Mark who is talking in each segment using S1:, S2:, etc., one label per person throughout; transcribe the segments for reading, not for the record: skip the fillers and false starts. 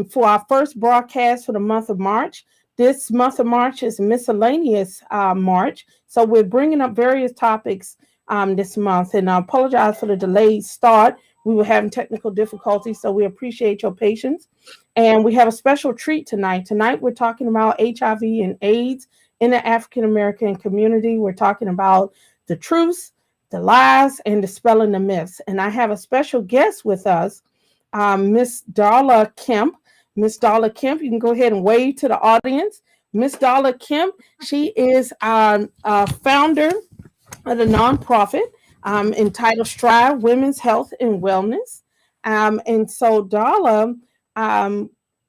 S1: for our first broadcast for the month of March. This month of March is miscellaneous March. So we're bringing up various topics this month. And I apologize for the delayed start. We were having technical difficulties, so we appreciate your patience. And we have a special treat tonight. Tonight, we're talking about HIV and AIDS in the African American community. We're talking about the truths, the lies, and dispelling the myths. And I have a special guest with us, Miss Darla Kemp. Miss Darla Kemp, you can go ahead and wave to the audience. Miss Darla Kemp, she is a founder of the nonprofit entitled Strive Women's Health and Wellness. And so Darla,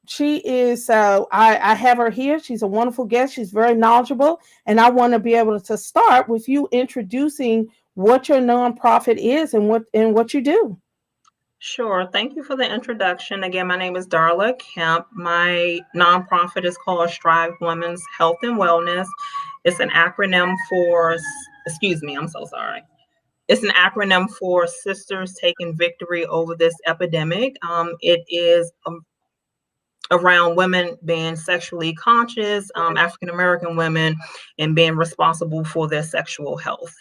S1: she is, I have her here. She's a wonderful guest. She's very knowledgeable. And I want to be able to start with you introducing what your nonprofit is and what you do.
S2: Sure. Thank you for the introduction. Again, my name is Darla Kemp. My nonprofit is called Strive Women's Health and Wellness. It's an acronym for, I'm so sorry. It's an acronym for Sisters Taking Victory Over This Epidemic. It is around women being sexually conscious, African American women, and being responsible for their sexual health.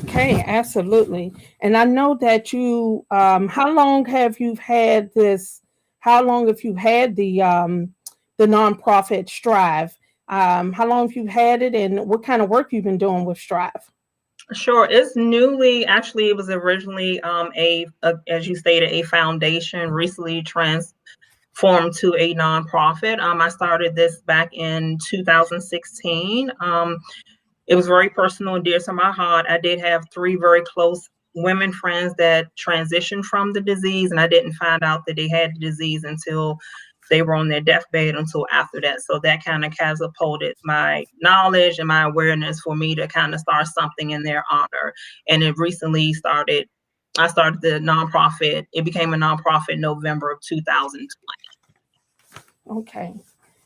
S1: Okay, absolutely. And I know that you, how long have you had this? How long have you had the nonprofit Strive? How long have you had it, and what kind of work you've been doing with Strive?
S2: Sure. It's newly, actually, it was originally as you stated, a foundation, recently transformed to a nonprofit. I started this back in 2016. It was very personal and dear to my heart. I did have 3 very close women friends that transitioned from the disease, and I didn't find out that they had the disease until they were on their deathbed, until after that. So that kind of catapulted my knowledge and my awareness for me to kind of start something in their honor. And it recently started, I started the nonprofit. It became a nonprofit in November of 2020.
S1: Okay.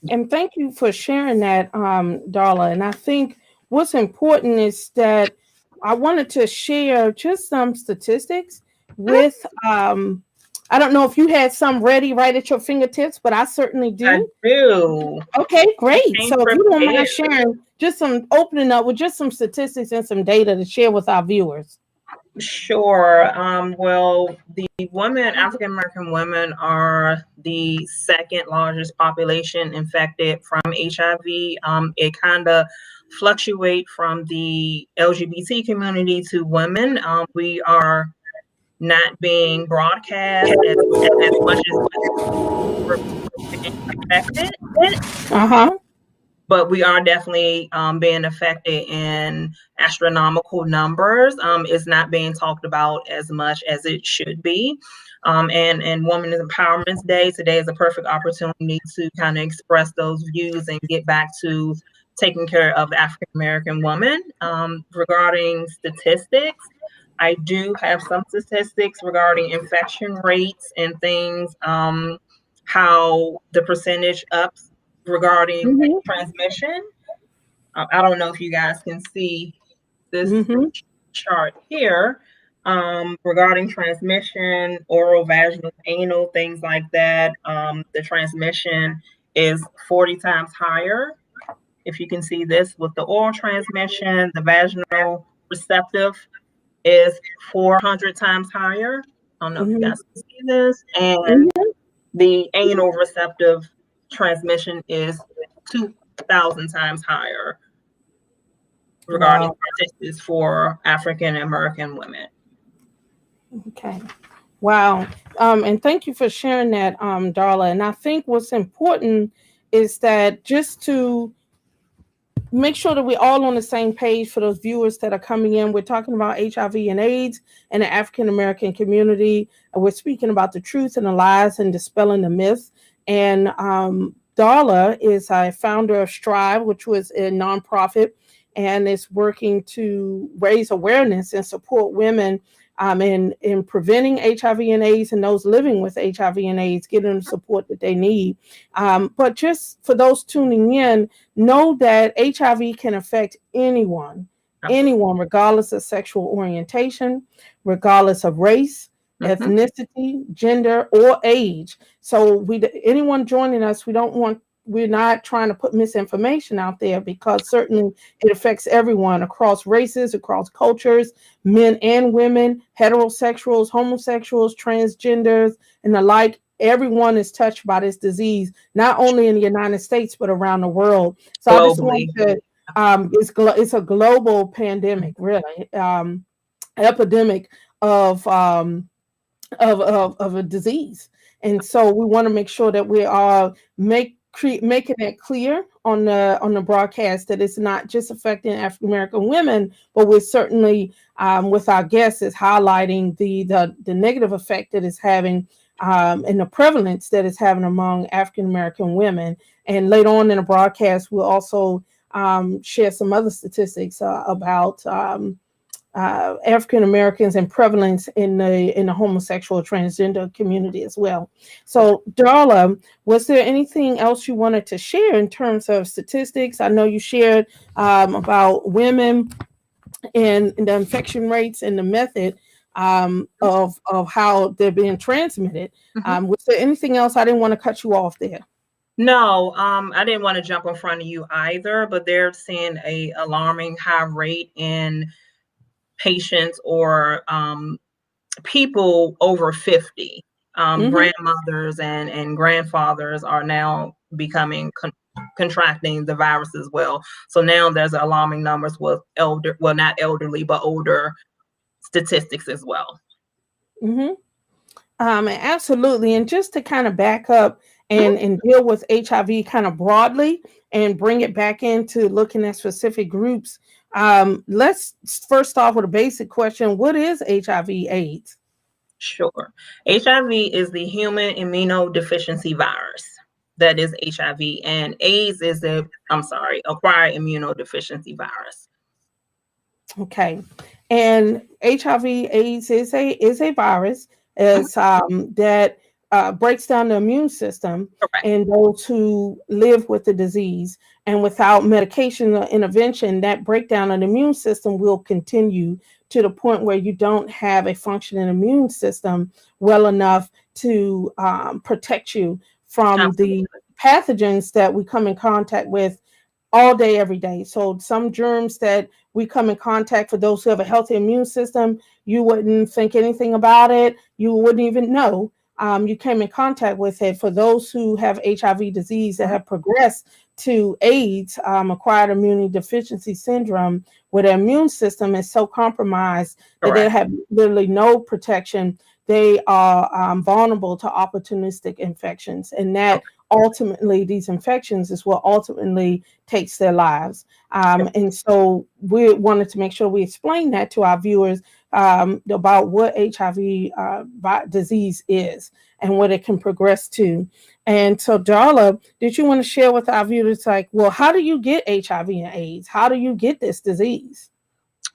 S1: And thank you for sharing that, Darla. And I think what's important is that I wanted to share just some statistics with, I don't know if you had some ready right at your fingertips, but I certainly do.
S2: I do.
S1: Okay, great. So if you don't mind sharing opening up with just some statistics and some data to share with our viewers.
S2: Sure. Well, the African American women are the second largest population infected from HIV. It kind of fluctuates from the LGBT community to women. We are not being broadcast as much as we're being affected. But we are definitely being affected in astronomical numbers. It's not being talked about as much as it should be. And Women's Empowerment Day, today is a perfect opportunity to kind of express those views and get back to taking care of the African American woman. Regarding statistics, I do have some statistics regarding infection rates and things, how the percentage ups regarding transmission. I don't know if you guys can see this chart here regarding transmission, oral, vaginal, anal, things like that. The transmission is 40 times higher. If you can see this with the oral transmission, the vaginal receptive is 400 times higher. I don't know if you guys can see this. And the anal receptive transmission is 2,000 times higher regarding statistics for African American women.
S1: Okay. Wow. And thank you for sharing that, Darla. And I think what's important is that just to make sure that we're all on the same page for those viewers that are coming in. We're talking about HIV and AIDS and the African American community. And we're speaking about the truth and the lies and dispelling the myths. And Darla is a founder of Strive, which was a nonprofit, and is working to raise awareness and support women in preventing HIV and AIDS and those living with HIV and AIDS, getting the support that they need. But just for those tuning in, know that HIV can affect anyone, regardless of sexual orientation, regardless of race,
S2: Mhm.
S1: ethnicity, gender, or age. So anyone joining us, we're not trying to put misinformation out there, because certainly it affects everyone across races, across cultures, men and women, heterosexuals, homosexuals, transgenders, and the like. Everyone is touched by this disease, not only in the United States, but around the world. So I just want
S2: Globally.
S1: to, it's a global pandemic, really, epidemic of, of a disease. And so we want to make sure that we are making it clear on the broadcast that it's not just affecting African American women, but we're certainly, with our guests, is highlighting the negative effect that it's having, and the prevalence that it's having among African American women. And later on in the broadcast, we'll also share some other statistics about African Americans and prevalence in the homosexual transgender community as well. So, Darla, was there anything else you wanted to share in terms of statistics? I know you shared about women and the infection rates and the method of how they're being transmitted.
S2: Mhm.
S1: Was there anything else? I didn't want to cut you off there.
S2: No, I didn't want to jump in front of you either, but they're seeing a alarming high rate in patients or people over 50.
S1: Mm-hmm.
S2: Grandmothers and grandfathers are now becoming contracting the virus as well. So now there's alarming numbers with not elderly, but older statistics as well.
S1: Mm-hmm. Absolutely. And just to kind of back up
S2: Mhm.
S1: and deal with HIV kind of broadly and bring it back into looking at specific groups, let's first off with a basic question. What is HIV AIDS?
S2: Sure. HIV is the human immunodeficiency virus. That is HIV, and AIDS is acquired immunodeficiency virus.
S1: Okay. And HIV AIDS is a virus
S2: Mhm.
S1: that breaks down the immune system
S2: Correct.
S1: in those who live with the disease. And without medication or intervention, that breakdown of the immune system will continue to the point where you don't have a functioning immune system well enough to protect you from the
S2: Absolutely.
S1: pathogens that we come in contact with all day, every day. So some germs that we come in contact, for those who have a healthy immune system, you wouldn't think anything about it. You wouldn't even know you came in contact with it. For those who have HIV disease that
S2: Mhm.
S1: have progressed to AIDS, acquired immunity deficiency syndrome, where their immune system is so compromised that they
S2: Correct.
S1: have literally no protection, they are vulnerable to opportunistic infections. And that ultimately, these infections is what ultimately takes their lives. And so we wanted to make sure we explain that to our viewers about what HIV disease is and what it can progress to. And so, Darla, did you want to share with our viewers, like, well, how do you get HIV and AIDS? How do you get this disease?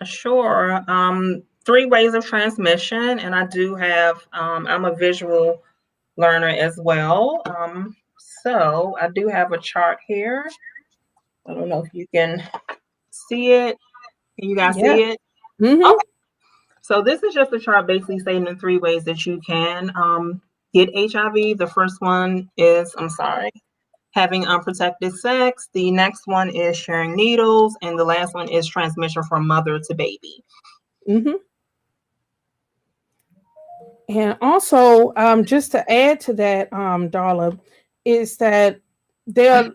S2: Sure. Three ways of transmission, and I do have, I'm a visual learner as well. So I do have a chart here. I don't know if you can see it. Can you guys
S1: Yeah.
S2: see it?
S1: Mm-hmm.
S2: Okay. So this is just a chart basically stating the three ways that you can get HIV. The first one is, having unprotected sex. The next one is sharing needles. And the last one is transmission from mother to baby.
S1: Mm-hmm. And also, just to add to that, Darla, is that there,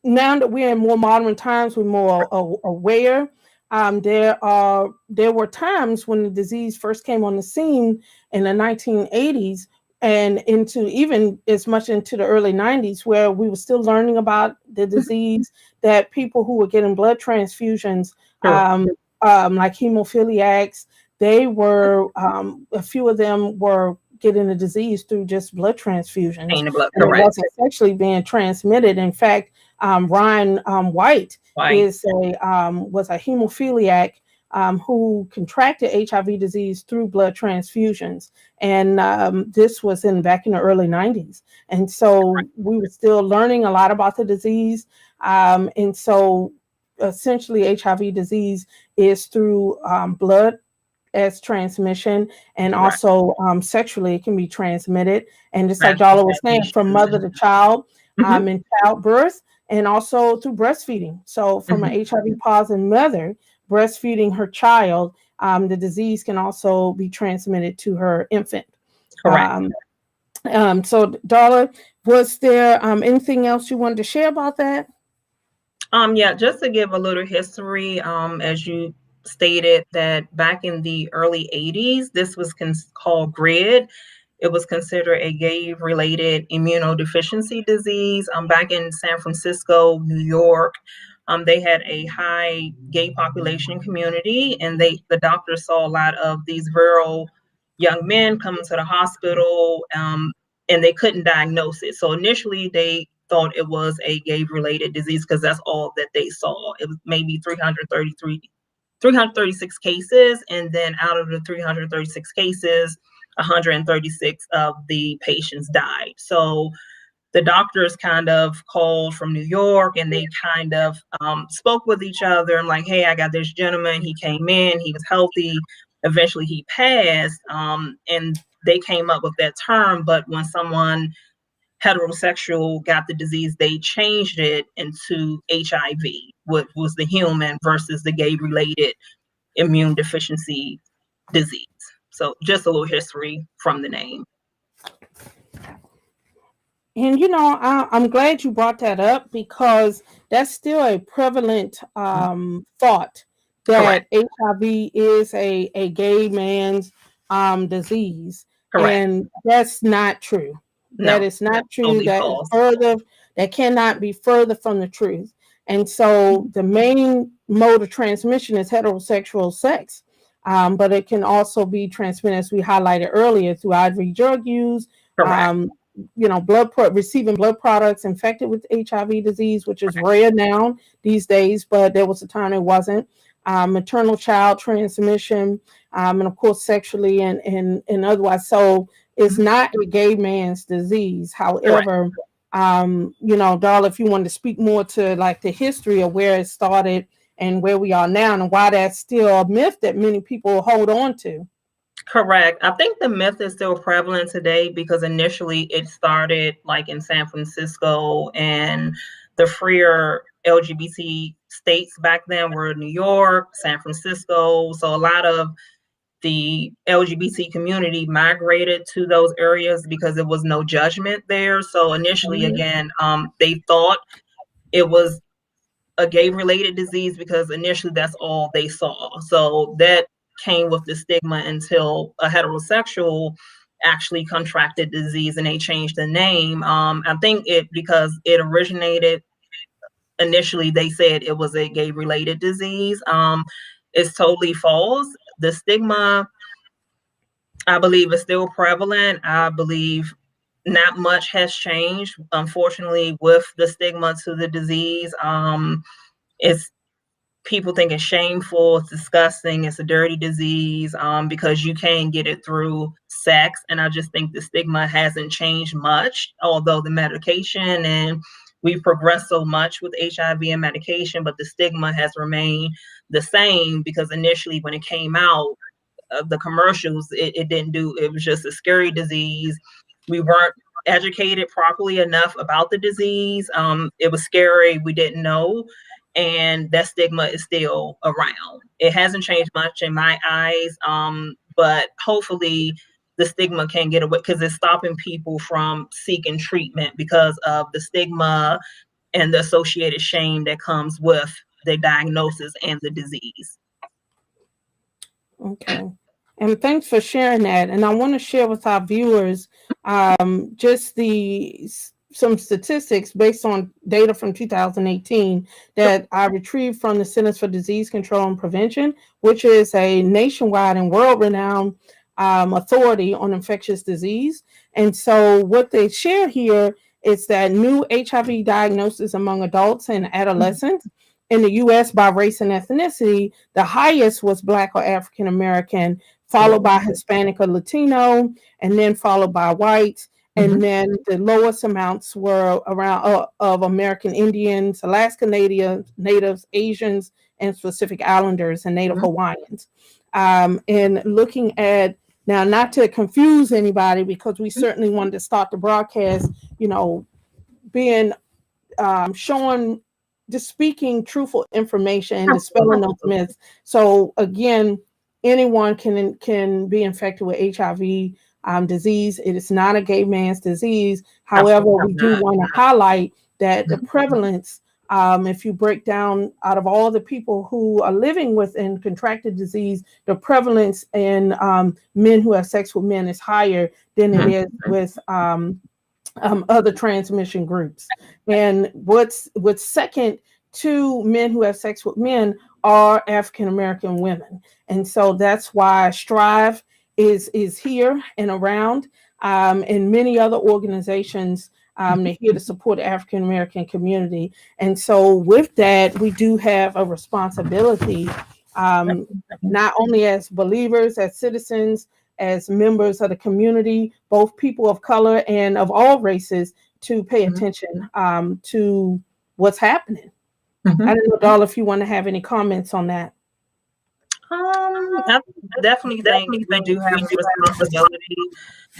S1: now that we're in more modern times, we're more aware. There were times when the disease first came on the scene in the 1980s and into even as much into the early 90s, where we were still learning about the disease. That people who were getting blood transfusions,
S2: Correct.
S1: like hemophiliacs, they were a few of them were getting the disease through just blood transfusions,
S2: Pain blood.
S1: and it
S2: Correct.
S1: wasn't sexually being transmitted. In fact, Ryan White
S2: Right.
S1: was a hemophiliac who contracted HIV disease through blood transfusions, and this was back in the early 90s. And so we were still learning a lot about the disease, and so essentially HIV disease is through blood as transmission, and
S2: Correct.
S1: also sexually it can be transmitted. And just like Darla was saying, from
S2: Transportation.
S1: mother to child,
S2: Mhm,
S1: in childbirth, and also through breastfeeding. So from an
S2: mhm.
S1: HIV positive mother breastfeeding her child, the disease can also be transmitted to her infant.
S2: Correct.
S1: Um, so Darla, was there anything else you wanted to share about that?
S2: Yeah, just to give a little history, as you stated that back in the early 80s, this was called GRID. It was considered a gay-related immunodeficiency disease. Back in San Francisco, New York, they had a high gay population community, and the doctors saw a lot of these virile young men coming to the hospital, and they couldn't diagnose it. So initially, they thought it was a gay-related disease because that's all that they saw. It was maybe 336 cases, and then out of the 336 cases, 136 of the patients died. So the doctors kind of called from New York, and they kind of spoke with each other. I'm like, hey, I got this gentleman. He came in, he was healthy. Eventually, he passed, and they came up with that term. But when someone heterosexual got the disease, they changed it into HIV, what was the human versus the gay related immune deficiency disease. So just a little history from the name.
S1: And I'm glad you brought that up, because that's still a prevalent thought
S2: Correct.
S1: that HIV is a gay man's disease,
S2: Correct.
S1: and that's not true. That
S2: No,
S1: is not true.
S2: totally
S1: That is
S2: false.
S1: further. That cannot be further from the truth. And so the main mode of transmission is heterosexual sex, but it can also be transmitted, as we highlighted earlier, through IV drug use.
S2: Correct.
S1: Um, receiving blood products infected with HIV disease, which is
S2: Correct.
S1: rare now these days, but there was a time it wasn't. Maternal child transmission, and of course sexually and otherwise. So it's
S2: Mhm.
S1: not a gay man's disease.
S2: Correct.
S1: However, Darla, if you wanted to speak more to like the history of where it started and where we are now, and why that's still a myth that many people hold on to.
S2: Correct. I think the myth is still prevalent today because initially it started like in San Francisco, and the freer LGBT states back then were New York, San Francisco. So a lot of the LGBT community migrated to those areas because there was no judgment there. So initially,
S1: Mhm.
S2: again, they thought it was a gay related disease because initially that's all they saw. So that came with the stigma until a heterosexual actually contracted disease and they changed the name. I think it because it originated initially, they said it was a gay related disease. It's totally false. The stigma, I believe, is still prevalent. I believe not much has changed, unfortunately, with the stigma to the disease. It's people think it's shameful, it's disgusting, it's a dirty disease, because you can get it through sex. And I just think the stigma hasn't changed much, although the medication and we've progressed so much with HIV and medication, but the stigma has remained the same because initially when it came out, the commercials, it didn't do, it was just a scary disease. We weren't educated properly enough about the disease. It was scary, we didn't know, and that stigma is still around. It hasn't changed much in my eyes, but hopefully the stigma can get away because it's stopping people from seeking treatment because of the stigma and the associated shame that comes with the diagnosis and the disease.
S1: Okay. And thanks for sharing that. And I want to share with our viewers just some statistics based on data from 2018 that I retrieved from the Centers for Disease Control and Prevention, which is a nationwide and world-renowned authority on infectious disease. And so what they share here is that new HIV diagnosis among adults and adolescents in the U.S. by race and ethnicity, the highest was Black or African American, followed by Hispanic or Latino, and then followed by white.
S2: Mhm.
S1: And then the lowest amounts were around of American Indians, Alaska Natives, Asians, and Pacific Islanders and Native
S2: Mhm.
S1: Hawaiians. and looking at, now, not to confuse anybody, because we certainly wanted to start the broadcast, being showing, just speaking truthful information and dispelling those myths. So again, anyone can be infected with HIV disease. It is not a gay man's disease. However, we do want to highlight that the prevalence, if you break down out of all the people who are living with and contracted disease, the prevalence in men who have sex with men is higher than it is with other transmission groups. And what's second to men who have sex with men are African American women. And so that's why Strive is here and around, and many other organizations. They're here to support the African American community. And so with that, we do have a responsibility, not only as believers, as citizens, as members of the community, both people of color and of all races, to pay attention to what's happening. I don't know, Darla, if you want to have any comments on that.
S2: I definitely think we do have a responsibility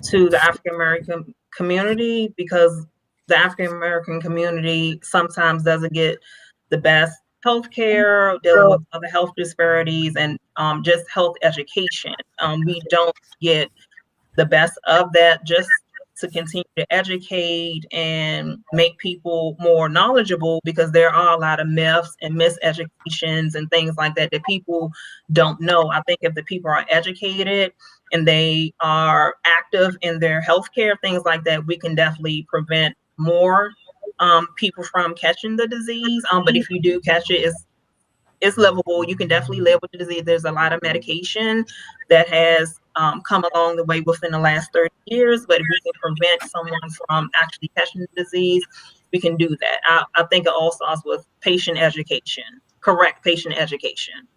S2: to the African American community, because the African American community sometimes doesn't get the best healthcare, dealing with other health disparities, and just health education. We don't get the best of that, just to continue to educate and make people more knowledgeable, because there are a lot of myths and miseducations and things like that that people don't know. I think if the people are educated and they are active in their healthcare, things like that, we can definitely prevent more people from catching the disease. But if you do catch it, it's livable. You can definitely live with the disease. There's a lot of medication that has come along the way within the last 30 years, but if we can prevent someone from actually catching the disease, we can do that. I think it all starts with patient education, correct patient education.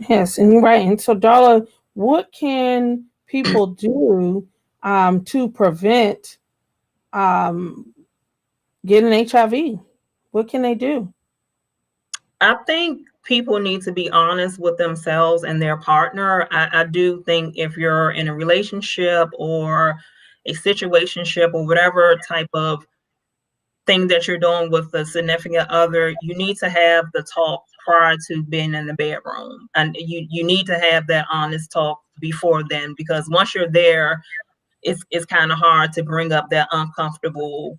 S1: Yes, and you're right. And so, Darla, what can people do to prevent getting HIV? What can they do?
S2: I think people need to be honest with themselves and their partner. I do think if you're in a relationship or a situationship or whatever type of thing that you're doing with a significant other, you need to have the talk prior to being in the bedroom. And you need to have that honest talk before then, because once you're there, it's kind of hard to bring up that uncomfortable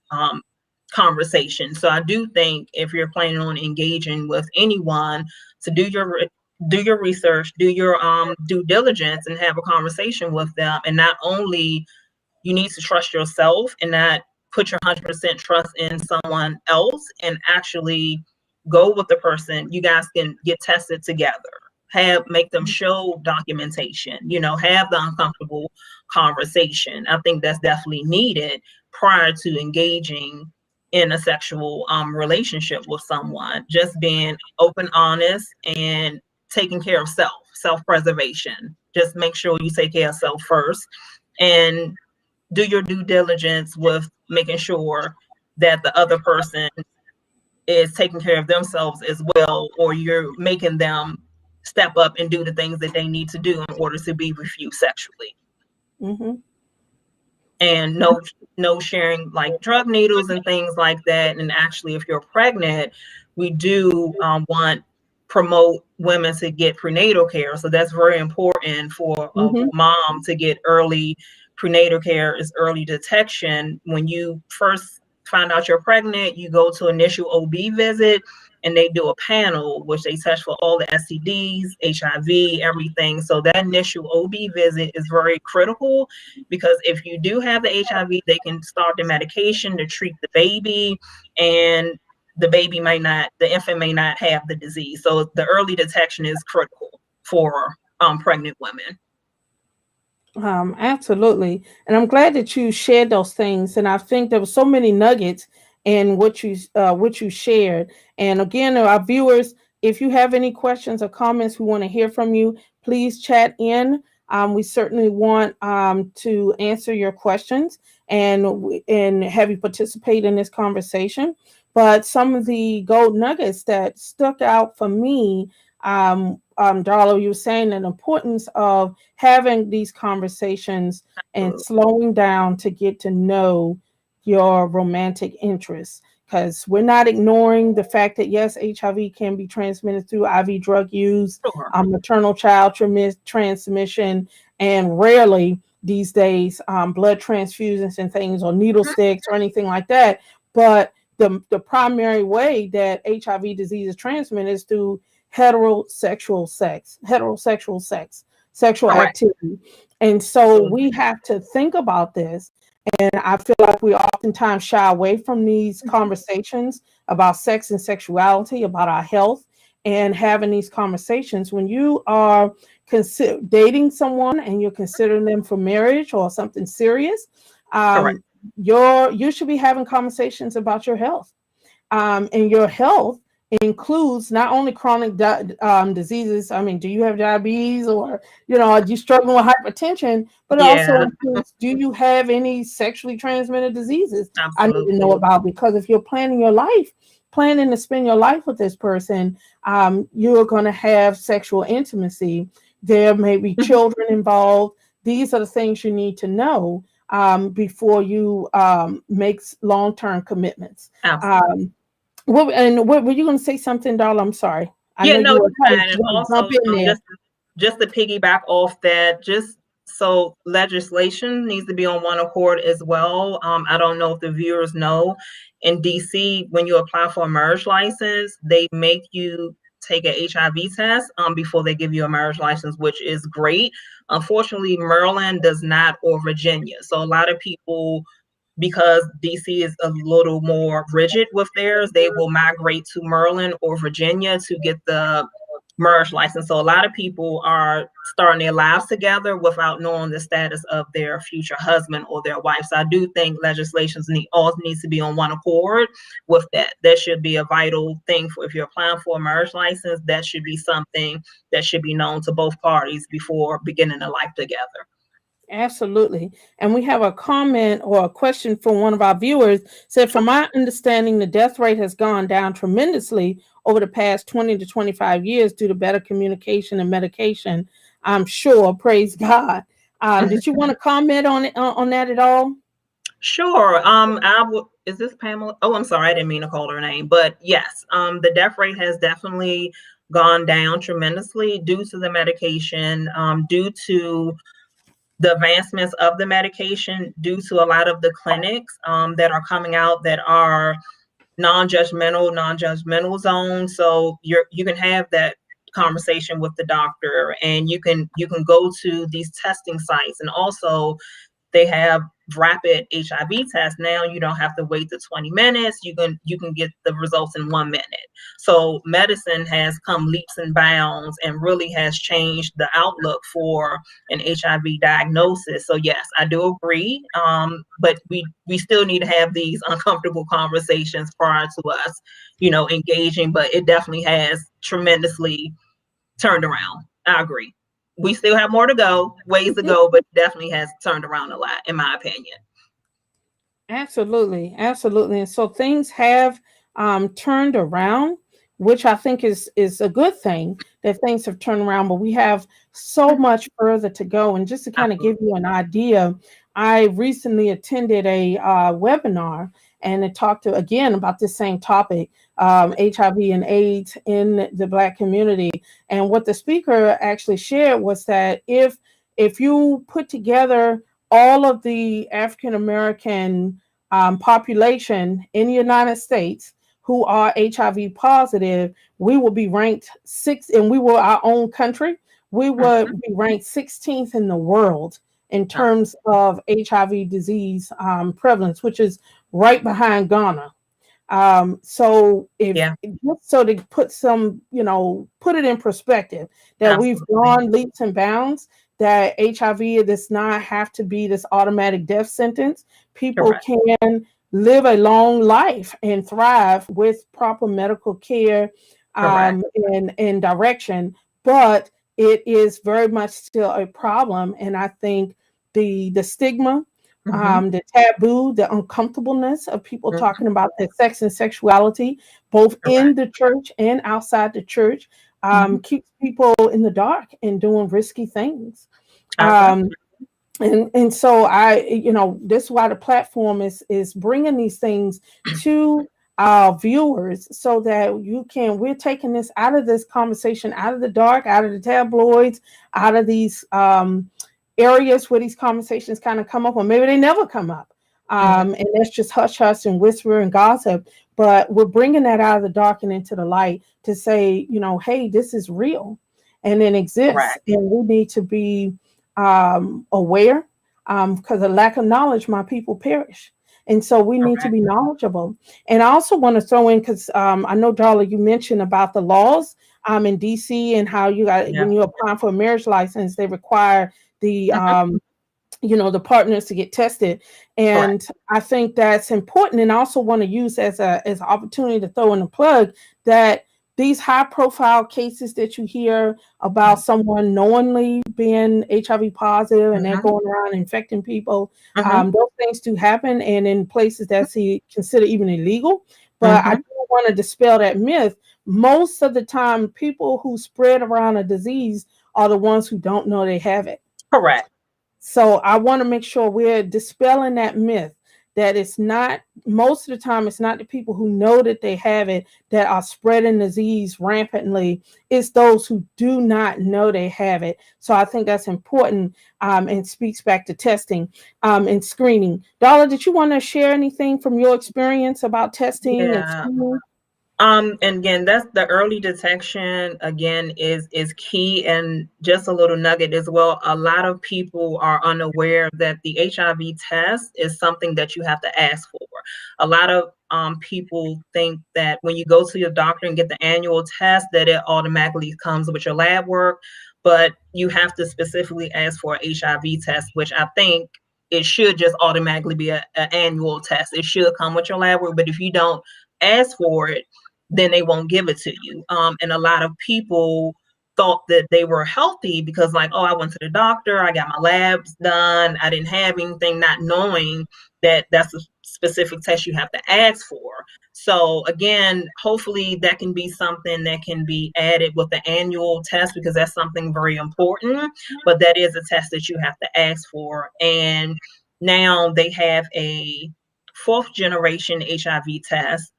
S2: conversation. So I do think if you're planning on engaging with anyone, to do your research, do your due diligence, and have a conversation with them. And not only you need to trust yourself and not put your 100% trust in someone else, and actually go with the person. You guys can get tested together. Make them show documentation, have the uncomfortable conversation. I think that's definitely needed prior to engaging in a sexual relationship with someone. Just being open, honest, and taking care of self-preservation. Just make sure you take care of self first, and do your due diligence with making sure that the other person is taking care of themselves as well, or you're making them step up and do the things that they need to do in order to be with you sexually.
S1: Mm-hmm.
S2: And no sharing like drug needles and things like that. And actually, if you're pregnant, we do promote women to get prenatal care. So that's very important for a mom to get early prenatal care, is early detection. When you first find out you're pregnant, you go to initial OB visit, and they do a panel which they test for all the STDs, HIV, everything. So that initial OB visit is very critical, because if you do have the HIV, they can start the medication to treat the baby, and the infant may not have the disease. So the early detection is critical for pregnant women.
S1: Absolutely. And I'm glad that you shared those things. And I think there were so many nuggets in what you shared. And again, our viewers, if you have any questions or comments, we want to hear from you. Please chat in. We certainly want to answer your questions and have you participate in this conversation. But some of the gold nuggets that stuck out for me Darla, you were saying the importance of having these conversations and
S2: Absolutely.
S1: slowing down to get to know your romantic interests. Because we're not ignoring the fact that, yes, HIV can be transmitted through IV drug use,
S2: Sure.
S1: maternal child transmission, and rarely these days blood transfusions and things or needle
S2: Mhm.
S1: sticks or anything like that. But the primary way that HIV disease is transmitted is through heterosexual sex, sexual
S2: Correct.
S1: activity. And so
S2: Absolutely.
S1: we have to think about this. And I feel like we oftentimes shy away from these
S2: Mhm.
S1: conversations about sex and sexuality, about our health, and having these conversations when you are dating someone and you're considering them for marriage or something serious.
S2: Correct.
S1: You should be having conversations about your health, and your health includes not only chronic diseases. I mean, do you have diabetes, or are you struggling with hypertension? But it also
S2: Yeah,
S1: includes, do you have any sexually transmitted diseases I need to know
S2: absolutely.
S1: about? Because if you're planning to spend your life with this person, you're going to have sexual intimacy. There may be
S2: Mhm.
S1: children involved. These are the things you need to know before you make long-term commitments.
S2: Absolutely.
S1: Um, what were you going to say something, Darla? I'm sorry. I
S2: Yeah,
S1: know
S2: no,
S1: you were
S2: you're
S1: trying
S2: fine.
S1: to
S2: And
S1: jump
S2: also,
S1: in there.
S2: just to piggyback off that, just so legislation needs to be on one accord as well. I don't know if the viewers know, in DC, when you apply for a marriage license, they make you take an HIV test before they give you a marriage license, which is great. Unfortunately, Maryland does not, or Virginia. So a lot of people, because DC is a little more rigid with theirs, they will migrate to Maryland or Virginia to get the marriage license. So a lot of people are starting their lives together without knowing the status of their future husband or their wife. So I do think legislations all needs to be on one accord with that. That should be a vital thing for, if you're applying for a marriage license, that should be something that should be known to both parties before beginning a life together.
S1: Absolutely. And we have a comment or a question from one of our viewers. Said, from my understanding, the death rate has gone down tremendously over the past 20 to 25 years due to better communication and medication. I'm sure. Praise God. Did you want to comment on that at all?
S2: Sure. Is this Pamela? Oh, I'm sorry. I didn't mean to call her name, but yes, the death rate has definitely gone down tremendously due to the medication, due to the advancements of the medication, due to a lot of the clinics that are coming out that are non-judgmental zone. So you can have that conversation with the doctor, and you can go to these testing sites, and also they have rapid HIV tests. Now you don't have to wait the 20 minutes. You can get the results in 1 minute. So medicine has come leaps and bounds and really has changed the outlook for an HIV diagnosis. So yes, I do agree. But we still need to have these uncomfortable conversations prior to us, engaging. But it definitely has tremendously turned around. I agree. We still have more to go, ways to go, but definitely has turned around a lot, in my opinion.
S1: Absolutely, absolutely. And so things have turned around, which I think is a good thing that things have turned around. But we have so much further to go. And just to kind of give
S2: Absolutely.
S1: you an idea, I recently attended a webinar, and it talked again about this same topic, HIV and AIDS in the Black community. And what the speaker actually shared was that if you put together all of the African American population in the United States who are HIV positive, we will be ranked sixth, and we were our own country. We would
S2: Mhm.
S1: be ranked 16th in the world in terms
S2: Absolutely.
S1: of HIV disease prevalence, which is right behind Ghana. So if
S2: Yeah,
S1: just so to put put it in perspective, that we've
S2: absolutely.
S1: gone leaps and bounds, that HIV does not have to be this automatic death sentence. People
S2: Correct.
S1: can live a long life and thrive with proper medical care
S2: Correct.
S1: and direction, but it is very much still a problem. And I think the stigma,
S2: Hmm.
S1: the taboo, the uncomfortableness of people
S2: Hmm.
S1: talking about their sex and sexuality, both in
S2: Correct.
S1: the church and outside the church, keeps people in the dark and doing risky things.
S2: Okay.
S1: And so this is why the platform is bringing these things to our viewers, so that we're taking this out of this conversation, out of the dark, out of the tabloids, out of these areas where these conversations kind of come up, or maybe they never come up. And that's just hush hush and whisper and gossip. But we're bringing that out of the dark and into the light to say, hey, this is real and it exists.
S2: Correct.
S1: And we need to be aware, because of lack of knowledge, my people perish. And so we need to be knowledgeable. And I also want to throw in, because I know, Darla, you mentioned about the laws in DC, and how you got, when you apply for a marriage license, they require the the partners to get tested. And
S2: Correct.
S1: I think that's important. And I also want to use as an opportunity to throw in a plug that these high profile cases that you hear about someone knowingly being HIV positive and they're going around infecting people, those things do happen, and in places that's considered even illegal. But I do want to dispel that myth. Most of the time, people who spread around a disease are the ones who don't know they have it.
S2: Correct.
S1: So I want to make sure we're dispelling that myth, that it's not, most of the time, it's not the people who know that they have it that are spreading disease rampantly. It's those who do not know they have it. So I think that's important, and speaks back to testing and screening. Darla, did you want to share anything from your experience about testing and screening?
S2: And again, that's the early detection, again, is key. And just a little nugget as well. A lot of people are unaware that the HIV test is something that you have to ask for. A lot of people think that when you go to your doctor and get the annual test, that it automatically comes with your lab work, but you have to specifically ask for an HIV test, which I think it should just automatically be an annual test. It should come with your lab work, but if you don't ask for it, then they won't give it to you. And a lot of people thought that they were healthy because, like, oh, I went to the doctor, I got my labs done, I didn't have anything, not knowing that that's a specific test you have to ask for. So again, hopefully that can be something that can be added with the annual test, because that's something very important, but that is a test that you have to ask for. And now they have a 4th generation HIV test.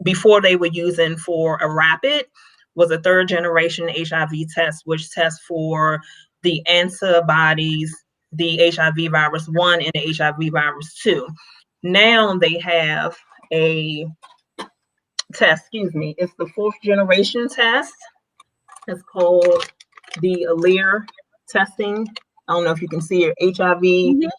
S2: Before they were using for a rapid was a 3rd generation HIV test, which tests for the antibodies, the HIV virus 1 and the HIV virus 2. Now they have a test, it's the 4th generation test. It's called the Alere testing. I don't know if you can see it, HIV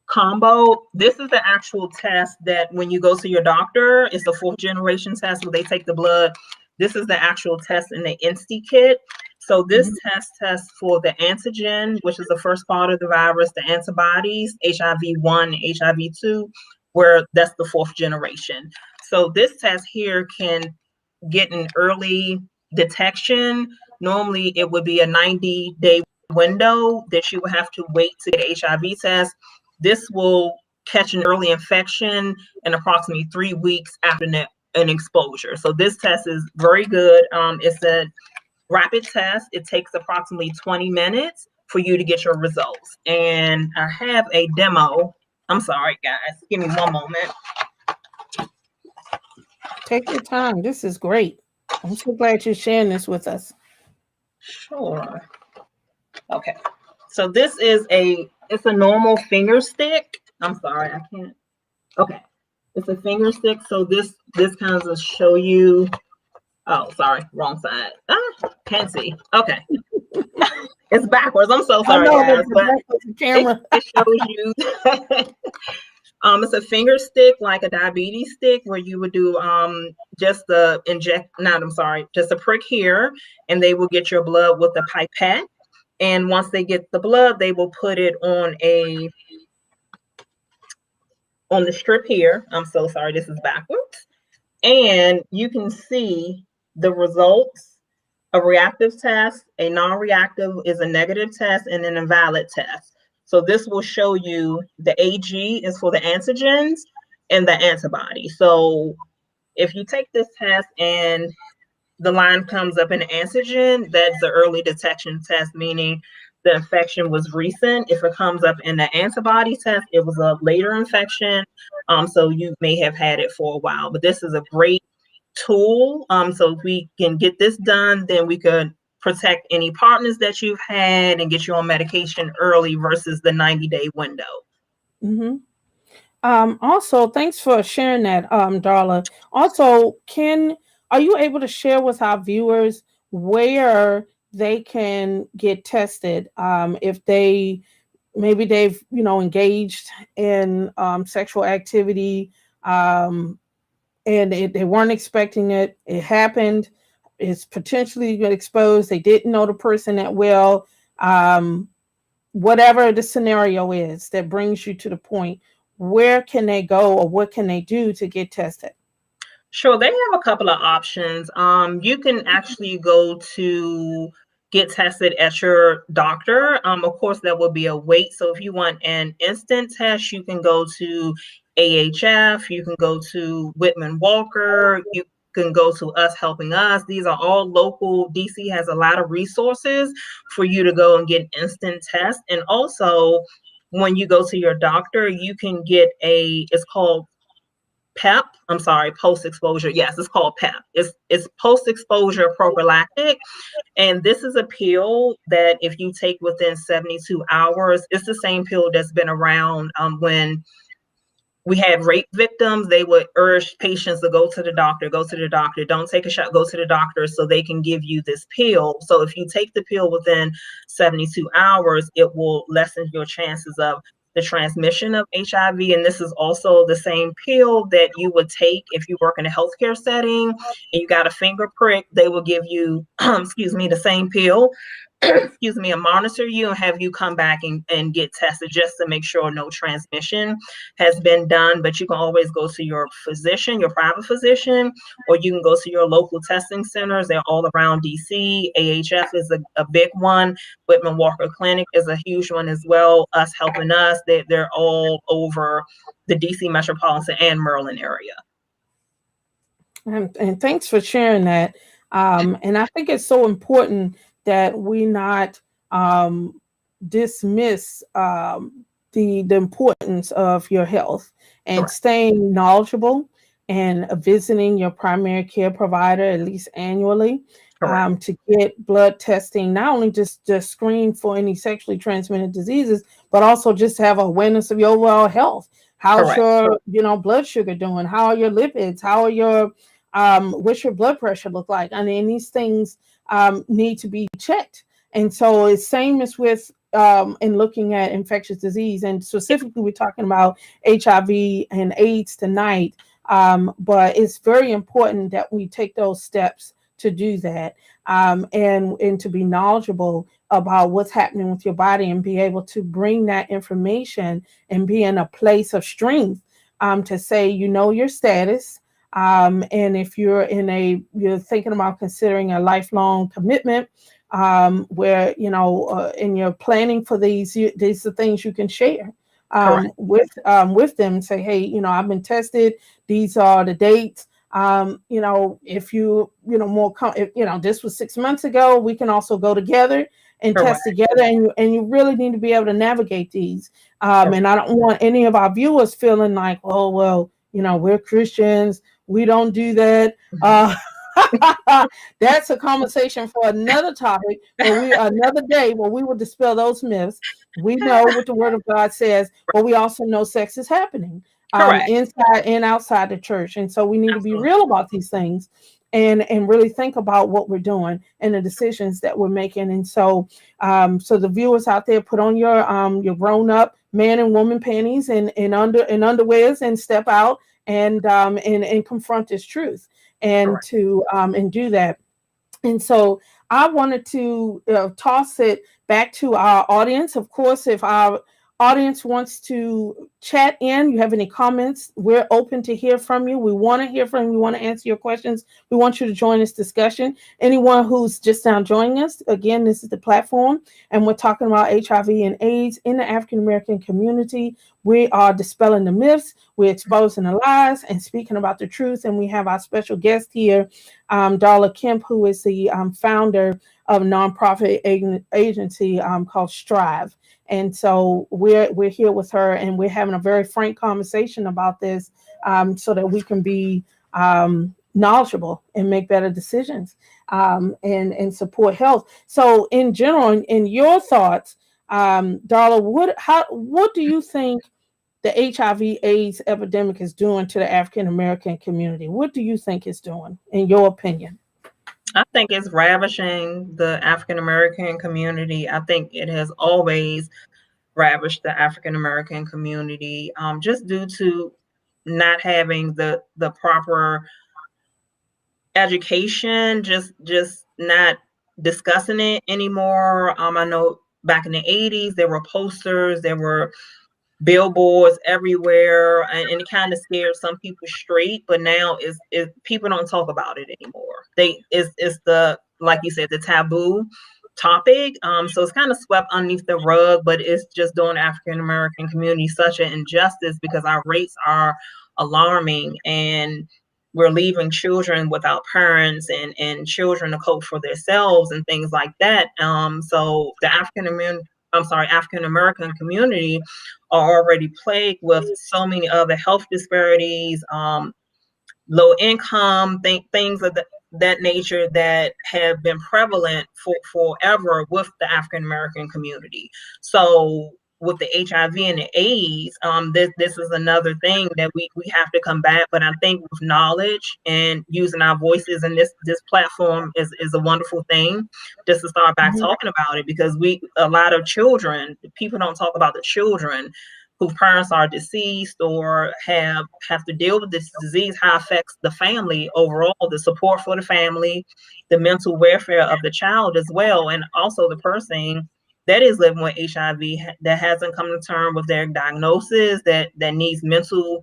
S2: combo. This is the actual test that when you go to your doctor, it's the 4th generation test where they take the blood. This is the actual test in the Insti kit. So this test tests for the antigen, which is the first part of the virus, the antibodies, HIV-1, HIV-2, where that's the 4th generation. So this test here can get an early detection. Normally it would be a 90-day window that you would have to wait to get an HIV test. This will catch an early infection in approximately 3 weeks after an exposure. So this test is very good. It's a rapid test. It takes approximately 20 minutes for you to get your results. And I have a demo. I'm sorry, guys. Give me one moment.
S1: Take your time. This is great. I'm so glad you're sharing this with us.
S2: Sure. Okay. So this is it's a normal finger stick. I'm sorry, I can't. Okay. It's a finger stick. So this kind of show you. Oh, sorry, wrong side. Can't see. Okay. It's backwards. I'm so sorry, guys. But it shows you. It's a finger stick, like a diabetes stick, where you would do just a prick here, and they will get your blood with a pipette. And once they get the blood, they will put it on the strip here. I'm so sorry, this is backwards. And you can see the results. A reactive test, a non-reactive is a negative test, and an invalid test. So this will show you the AG is for the antigens and the antibody. So if you take this test and the line comes up in antigen, that's the early detection test, meaning the infection was recent. If it comes up in the antibody test, it was a later infection. So you may have had it for a while, but this is a great tool. So if we can get this done, then we could protect any partners that you've had and get you on medication early versus the 90-day window.
S1: Mm-hmm. Also, thanks for sharing that, Darla. Also, are you able to share with our viewers where they can get tested if maybe they've engaged in sexual activity and they weren't expecting it. It happened. It's potentially exposed. They didn't know the person that well. Whatever the scenario is that brings you to the point, where can they go or what can they do to get tested?
S2: Sure, they have a couple of options. You can actually go to get tested at your doctor. Of course, there will be a wait. So if you want an instant test, you can go to AHF, you can go to Whitman Walker, you can go to Us Helping Us. These are all local. DC has a lot of resources for you to go and get instant tests. And also, when you go to your doctor, you can get it's called PEP. I'm sorry, post-exposure. Yes, it's called PEP. It's post-exposure prophylactic. And this is a pill that if you take within 72 hours, it's the same pill that's been around when we had rape victims. They would urge patients to go to the doctor, don't take a shot, go to the doctor so they can give you this pill. So if you take the pill within 72 hours, it will lessen your chances of the transmission of HIV. And this is also the same pill that you would take if you work in a healthcare setting and you got a finger prick. They will give you, the same pill, and monitor you and have you come back and get tested just to make sure no transmission has been done. But you can always go to your physician, your private physician, or you can go to your local testing centers. They're all around DC. AHF is a big one. Whitman Walker Clinic is a huge one as well. Us Helping Us, they're all over the DC metropolitan and Maryland area.
S1: And thanks for sharing that. And I think it's so important that we not dismiss the importance of your health and
S2: Correct.
S1: staying knowledgeable and visiting your primary care provider at least annually to get blood testing, not only just screen for any sexually transmitted diseases, but also just have awareness of your overall health. How's
S2: Correct.
S1: your blood sugar doing? How are your lipids? How are your what's your blood pressure look like? I mean, these things need to be checked. And so it's same as with in looking at infectious disease, and specifically we're talking about HIV and AIDS tonight. But it's very important that we take those steps to do that and to be knowledgeable about what's happening with your body and be able to bring that information and be in a place of strength to say, your status. And if you're thinking about considering a lifelong commitment, where, and you're planning for these are things you can share with them. Say, hey, I've been tested. These are the dates. If this was 6 months ago, we can also go together and test together, and you really need to be able to navigate these. And I don't want any of our viewers feeling like, oh, well, we're Christians, we don't do that. That's a conversation for another topic, another day, where we will dispel those myths. We know what the Word of God says, but we also know sex is happening inside and outside the church, and so we need to be real about these things and really think about what we're doing and the decisions that we're making. And so, so the viewers out there, put on your grown-up man and woman panties and underwears and step out and confront this truth and and do that. And so I wanted to toss it back to our audience. Of course, if our audience wants to chat in, you have any comments, we're open to hear from you. We want to hear from you. We want to answer your questions. We want you to join this discussion. Anyone who's just now joining us, again, this is the platform, and we're talking about HIV and AIDS in the African American community. We are dispelling the myths, we're exposing the lies, and speaking about the truth. And we have our special guest here, Darla Kemp, who is the founder of a nonprofit agency called Strive. And so we're here with her, and we're having a very frank conversation about this, so that we can be knowledgeable and make better decisions, and support health. So in general, in your thoughts, Darla, what do you think the HIV/AIDS epidemic is doing to the African American community? What do you think it's doing, in your opinion?
S2: I think it's ravishing the African American community. I think it has always ravished the African American community, just due to not having the proper education, just not discussing it anymore. I know back in the 80s there were posters, there were billboards everywhere, and it kind of scared some people straight. But now is people don't talk about it anymore. It's the, like you said, the taboo topic. So it's kind of swept underneath the rug, but it's just doing the African American community such an injustice, because our rates are alarming, and we're leaving children without parents, and children to cope for themselves and things like that. So the African American community are already plagued with so many other health disparities, low income, things of that nature that have been prevalent forever with the African American community. So with the HIV and the AIDS, this is another thing that we have to combat. But I think with knowledge and using our voices, and this platform is a wonderful thing, just to start back talking about it, because a lot of children, people don't talk about the children whose parents are deceased or have to deal with this disease, how it affects the family overall, the support for the family, the mental welfare of the child as well, and also the person that is living with HIV that hasn't come to terms with their diagnosis, that needs mental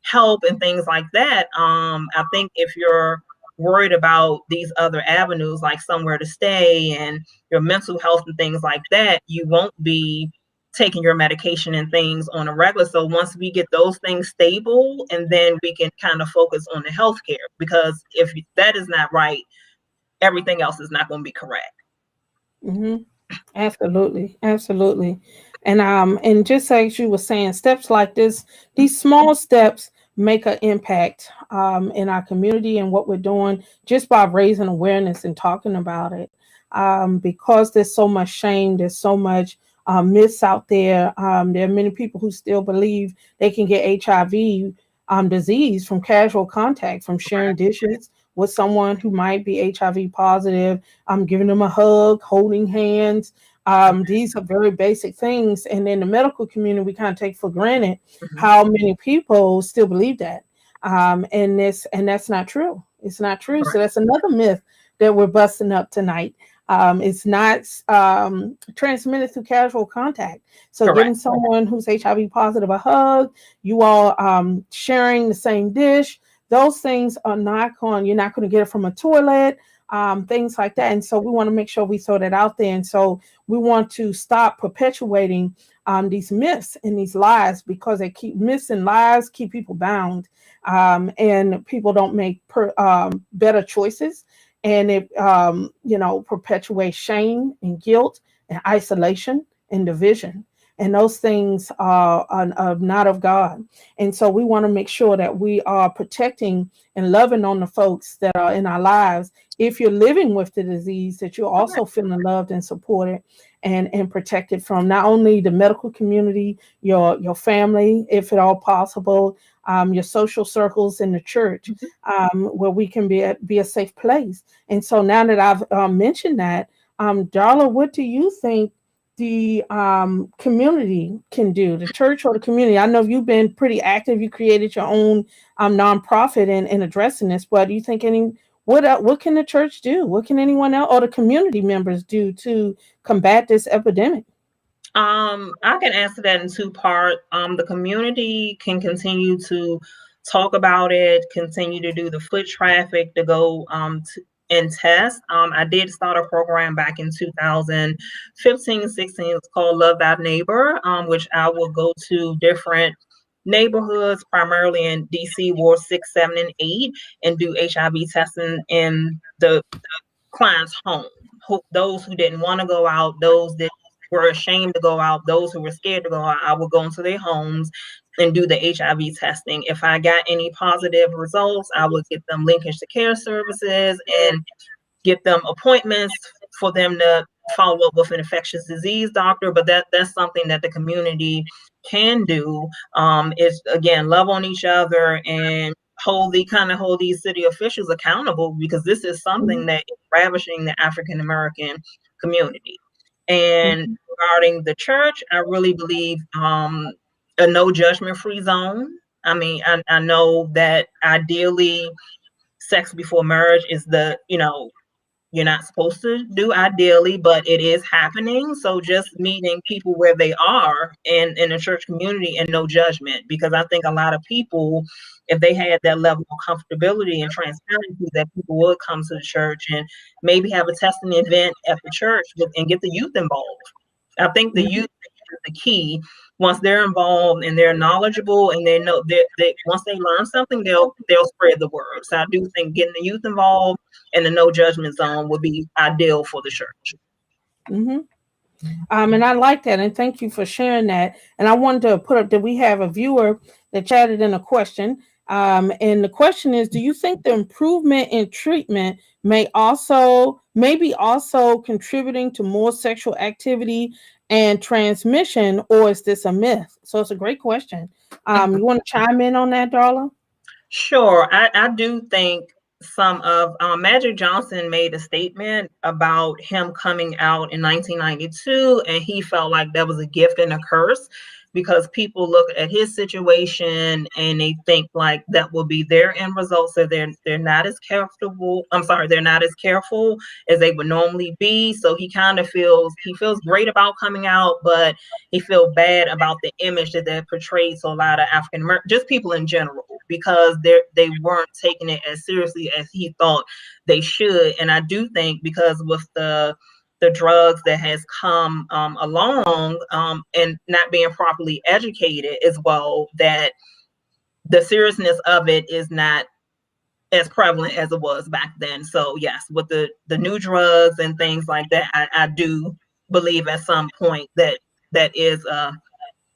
S2: help and things like that. I think if you're worried about these other avenues, like somewhere to stay and your mental health and things like that, you won't be taking your medication and things on a regular. So once we get those things stable, and then we can kind of focus on the healthcare, because if that is not right, everything else is not going to be correct.
S1: Mm-hmm. Absolutely, absolutely. And just as you were saying, steps like this, these small steps make an impact in our community and what we're doing, just by raising awareness and talking about it. Because there's so much shame, there's so much myths out there. There are many people who still believe they can get HIV disease from casual contact, from sharing dishes with someone who might be HIV positive, giving them a hug, holding hands. These are very basic things. And in the medical community, we kind of take for granted how many people still believe that. And that's not true. It's not true. So that's another myth that we're busting up tonight. It's not transmitted through casual contact. So giving someone who's HIV positive a hug, you all sharing the same dish, those things are you're not going to get it from a toilet, things like that. And so we want to make sure we throw that out there. And so we want to stop perpetuating these myths and these lies, because they keep myths and lies keep people bound, and people don't make better choices. And it, perpetuates shame and guilt and isolation and division. And those things are not of God. And so we want to make sure that we are protecting and loving on the folks that are in our lives. If you're living with the disease, that you're also feeling loved and supported and protected from not only the medical community, your family, if at all possible, your social circles in the church, where we can be a safe place. And so now that I've mentioned that, Darla, what do you think the community can do, the church or the community? I know you've been pretty active. You created your own nonprofit in addressing this, but do you think what can the church do? What can anyone else or the community members do to combat this epidemic?
S2: I can answer that in two parts. The community can continue to talk about it, continue to do the foot traffic to go and test. I did start a program back in 2015, 16. It's called Love Thy Neighbor, which I will go to different neighborhoods, primarily in DC, Ward 6, 7, and 8, and do HIV testing in the client's home. Those who didn't want to go out, those that were ashamed to go out, those who were scared to go out, I would go into their homes and do the HIV testing. If I got any positive results, I would get them linkage to care services and get them appointments for them to follow up with an infectious disease doctor. But that's something that the community can do, is again love on each other and hold these city officials accountable, because this is something that is ravishing the African American community. And regarding the church, I really believe a no judgment free zone. I mean, I know that ideally sex before marriage is you're not supposed to do ideally, but it is happening. So just meeting people where they are in the church community and no judgment, because I think a lot of people, if they had that level of comfortability and transparency, that people would come to the church and maybe have a testing event at the church and get the youth involved. I think the youth is the key. Once they're involved and they're knowledgeable and they know that once they learn something, they'll spread the word. So I do think getting the youth involved and the no judgment zone would be ideal for the church.
S1: And I like that, and thank you for sharing that. And I wanted to put up that we have a viewer that chatted in a question. And the question is, do you think the improvement in treatment may be also contributing to more sexual activity and transmission, or is this a myth? So it's a great question. You want to chime in on that, Darla?
S2: Sure. I do think some of Magic Johnson made a statement about him coming out in 1992, and he felt like that was a gift and a curse, because people look at his situation and they think like that will be their end result. So they're not as careful. They're not as careful as they would normally be. So he feels great about coming out, but he feels bad about the image that portrays to a lot of African American, just people in general, because they weren't taking it as seriously as he thought they should. And I do think because with the drugs that has come along and not being properly educated as well, that the seriousness of it is not as prevalent as it was back then. So yes, with the new drugs and things like that, I do believe at some point that is a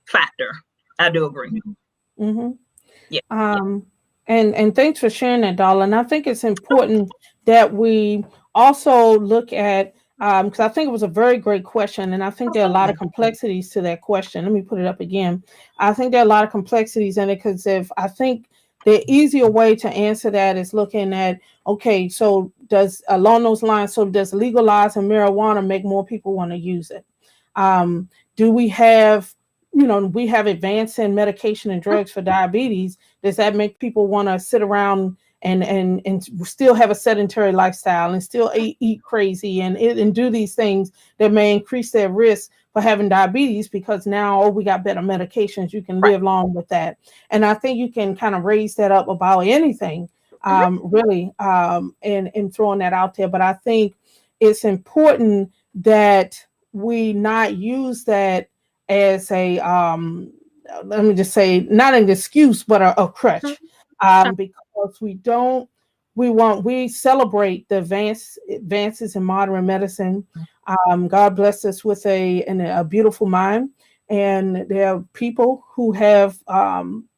S2: factor. I do agree.
S1: Yeah. And thanks for sharing that, Darla. And I think it's important that we also look at, because I think it was a very great question, and I think there are a lot of complexities to that question. Let me put it up again. I think there are a lot of complexities in it, because I think the easier way to answer that is looking at, okay, so does legalizing marijuana make more people want to use it? Do we have advancing medication and drugs for diabetes? Does that make people want to sit around and still have a sedentary lifestyle and still eat crazy and do these things that may increase their risk for having diabetes, because now we got better medications, you can live long with that? And I think you can kind of raise that up about anything, really, and throwing that out there. But I think it's important that we not use that as a let me just say, not an excuse, but a crutch, because we celebrate the advances in modern medicine. God bless us with a beautiful mind, and there are people who have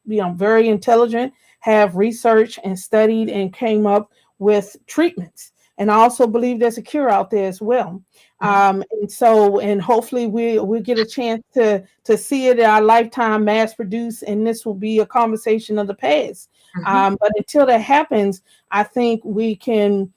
S1: very intelligent, have researched and studied and came up with treatments. And I also believe there's a cure out there as well. And hopefully we'll get a chance to see it in our lifetime, mass produced, and this will be a conversation of the past. But until that happens, I think we can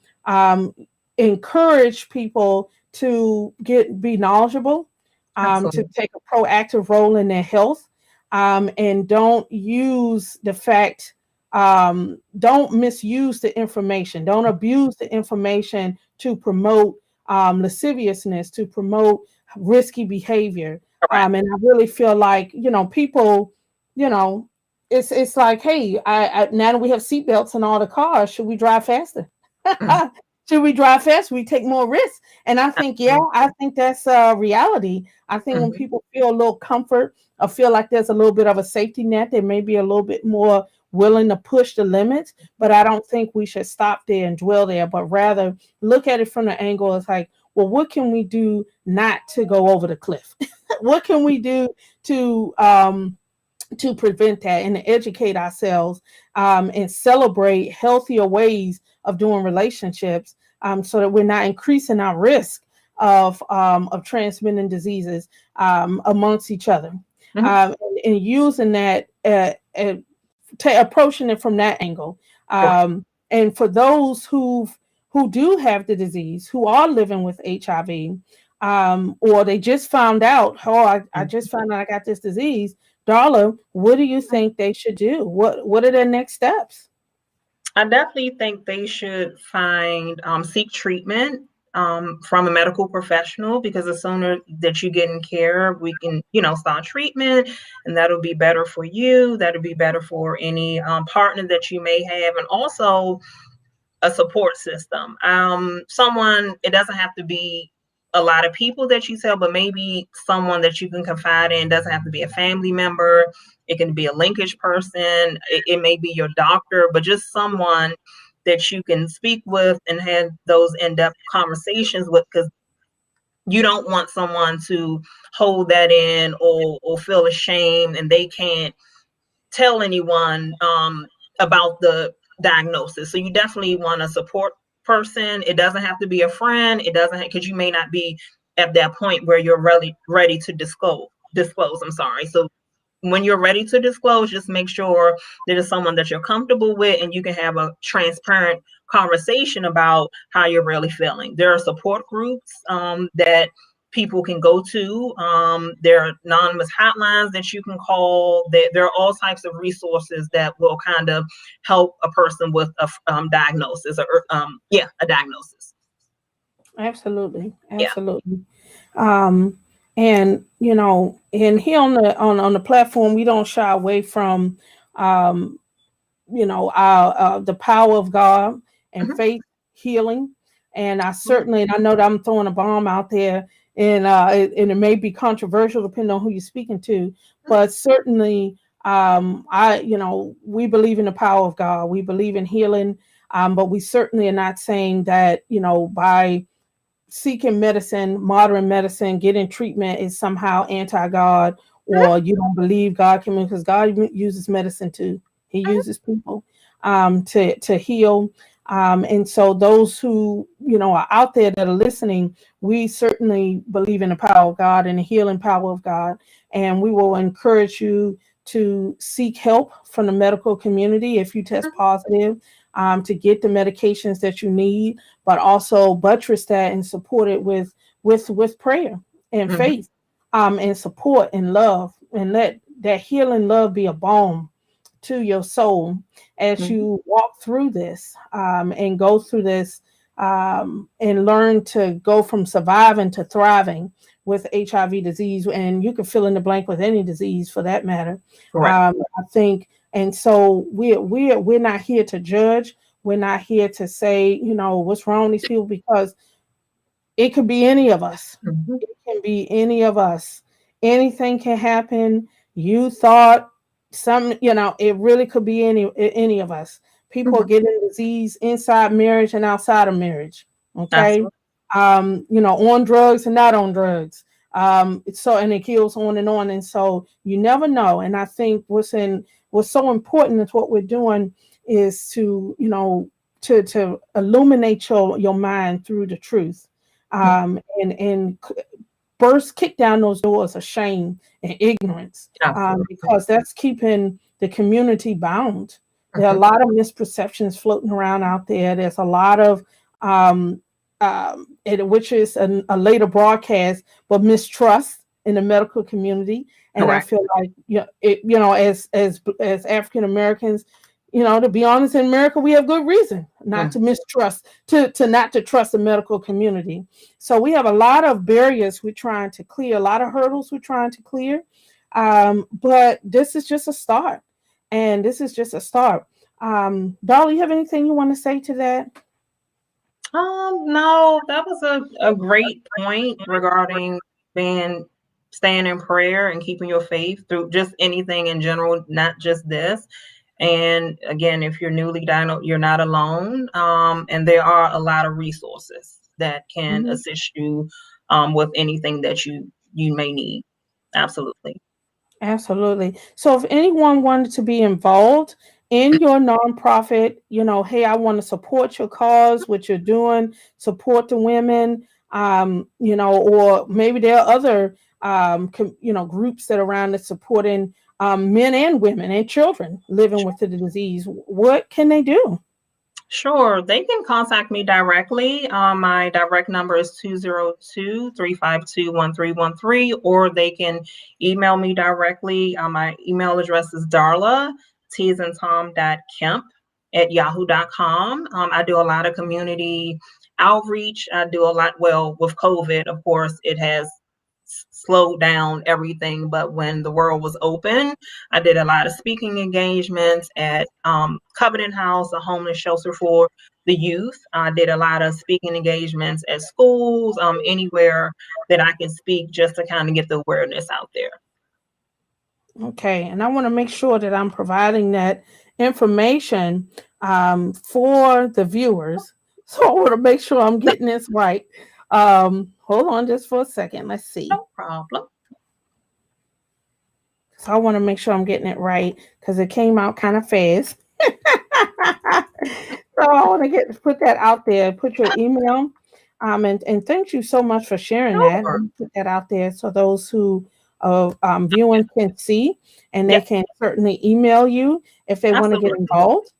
S1: encourage people to be knowledgeable, to take a proactive role in their health, and don't use the fact, don't misuse the information, don't abuse the information to promote lasciviousness, to promote risky behavior.
S2: Correct.
S1: And I really feel like, people, you know, it's like, hey, now that we have seatbelts in all the cars, should we drive faster?
S2: Mhm.
S1: Should we drive fast? We take more risks. And I think, yeah,
S2: Absolutely.
S1: I think that's a reality. I think when
S2: Mhm.
S1: people feel a little comfort or feel like there's a little bit of a safety net, they may be a little bit more willing to push the limits. But I don't think we should stop there and dwell there, but rather look at it from the angle of like, well, what can we do not to go over the cliff? What can we do to prevent that and to educate ourselves, and celebrate healthier ways of doing relationships, so that we're not increasing our risk of transmitting diseases amongst each other,
S2: Mhm.
S1: and using that, approaching it from that angle.
S2: Correct.
S1: And for those who do have the disease, who are living with HIV, or they just found out, oh, I
S2: Mhm.
S1: just found out I got this disease. Darla, what do you think they should do? What are their next steps?
S2: I definitely think they should seek treatment from a medical professional, because the sooner that you get in care, we can, start treatment, and that'll be better for you. That'll be better for any partner that you may have, and also a support system. It doesn't have to be a lot of people that you tell, but maybe someone that you can confide in. It doesn't have to be a family member. It can be a linkage person. It may be your doctor, but just someone that you can speak with and have those in-depth conversations with, because you don't want someone to hold that in, or feel ashamed and they can't tell anyone about the diagnosis. So you definitely want a support person. It doesn't have to be a friend. It doesn't, because you may not be at that point where you're really ready to disclose. I'm sorry. So when you're ready to disclose, just make sure that it's someone that you're comfortable with and you can have a transparent conversation about how you're really feeling. There are support groups that people can go to. There are anonymous hotlines that you can call. There are all types of resources that will kind of help a person with a diagnosis, or a diagnosis.
S1: Absolutely,
S2: Yeah.
S1: absolutely. Um, and and here on the platform, we don't shy away from um, our the power of God and
S2: Mhm.
S1: faith healing. And I know that I'm throwing a bomb out there, and it may be controversial depending on who you're speaking to, but certainly, we believe in the power of God. We believe in healing, but we certainly are not saying that by seeking medicine, modern medicine, getting treatment is somehow anti-God,
S2: Mhm.
S1: or you don't believe God can, because God uses medicine too. He
S2: Mhm.
S1: uses people to heal. And so those who are out there that are listening, we certainly believe in the power of God and the healing power of God, and we will encourage you to seek help from the medical community if you test positive, to get the medications that you need, but also buttress that and support it with prayer and
S2: Mhm.
S1: faith, and support and love, and let that healing love be a balm to your soul as
S2: Mhm.
S1: you walk through this, and go through this, and learn to go from surviving to thriving with HIV disease. And you can fill in the blank with any disease for that matter.
S2: Correct.
S1: I think, and so we're not here to judge. We're not here to say, what's wrong with these people, because it could be any of us.
S2: Mhm.
S1: It can be any of us. Anything can happen. You thought it really could be any of us. People are
S2: Mhm.
S1: getting disease inside marriage and outside of marriage. Okay.
S2: Absolutely.
S1: On drugs and not on drugs. And it kills on and on. And so you never know. And I think what's so important is what we're doing is to illuminate your mind through the truth,
S2: Mhm.
S1: and burst, kick down those doors of shame and ignorance,
S2: Absolutely.
S1: because that's keeping the community bound. There are a
S2: Mhm.
S1: lot of misperceptions floating around out there. There's a lot of which is a later broadcast, but mistrust in the medical community. And I
S2: Correct.
S1: feel like as African Americans, To be honest, in America, we have good reason not to mistrust, to not to trust the medical community. So we have a lot of barriers we're trying to clear, a lot of hurdles we're trying to clear. But this is just a start. And this is just a start. Darla, you have anything you want to say to that?
S2: No, that was a great point regarding staying in prayer and keeping your faith through just anything in general, not just this. And again, if you're newly diagnosed, you're not alone. And there are a lot of resources that can assist you with anything that you may need. Absolutely.
S1: Absolutely. So if anyone wanted to be involved in your nonprofit, hey, I want to support your cause, what you're doing, support the women, or maybe there are other, groups that are around that supporting men and women and children living with the disease. What can they do?
S2: Sure. They can contact me directly. My direct number is 202-352-1313, or they can email me directly. My email address is Darla, Kemp@yahoo.com. I do a lot of community outreach. I do a lot, well, with COVID, of course, it has slowed down everything. But when the world was open, I did a lot of speaking engagements at Covenant House, a homeless shelter for the youth. I did a lot of speaking engagements at schools, anywhere that I can speak, just to kind of get the awareness out there.
S1: Okay, and I want to make sure that I'm providing that information for the viewers. So I want to make sure I'm getting this right. Hold on just for a second. Let's see.
S2: No problem.
S1: So I want to make sure I'm getting it right because it came out kind of fast. So I want to put that out there. Put your email. And thank you so much for sharing that. Put that out there so those who are viewing can see, and they can certainly email you if they want to get involved.